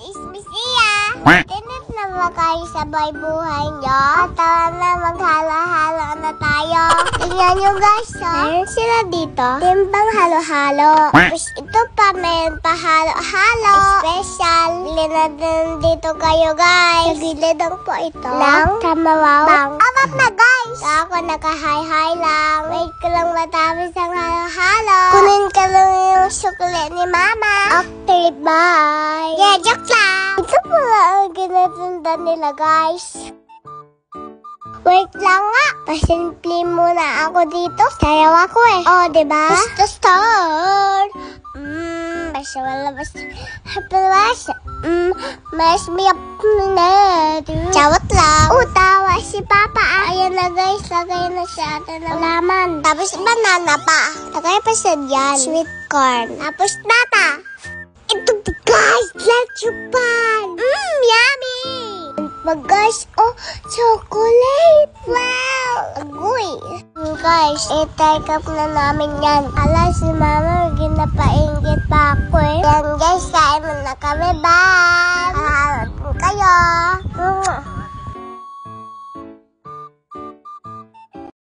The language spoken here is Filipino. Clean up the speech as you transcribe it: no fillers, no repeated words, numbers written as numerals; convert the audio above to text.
is Miss Iya. Tinit na ba kayo sa buhay nyo? Tara na, maghalo-halo na tayo. Tingnan nyo guys, meron sila dito. Timbang halo-halo. Tapos ito pa, meron pa halo-halo. Special. Bili na din dito kayo guys. Nagilid ang po ito. Lang? Tamawaw? Bang. Amat na guys. Ako naka-hi-hi lang. Wait ko lang matapos ang halo-halo. Kunin ka lang yung sukulit ni mama. Okay, bye. Yeah, joke lang. Ito pala ang ginatunda nila guys. Wait lang nga. Pasimple muna ako dito. Sayaw ako eh. Oh, diba? Basta start. Basta wala basta. Basta. Mas may na. Chawat lang. Tawa si Papa. Ayan na guys. Lagay na siya atin ng laman. Tapos banana pa. Lagay pa siya dyan. Sweet corn. Tapos nata. Ito guys. Let's pan. Yummy. Guys, chocolate! Wow! Agoy! Guys, i-take up na namin yan. Ala, si Mama, ginapainggit pa ako eh. Yan guys, kain na kami. Bye!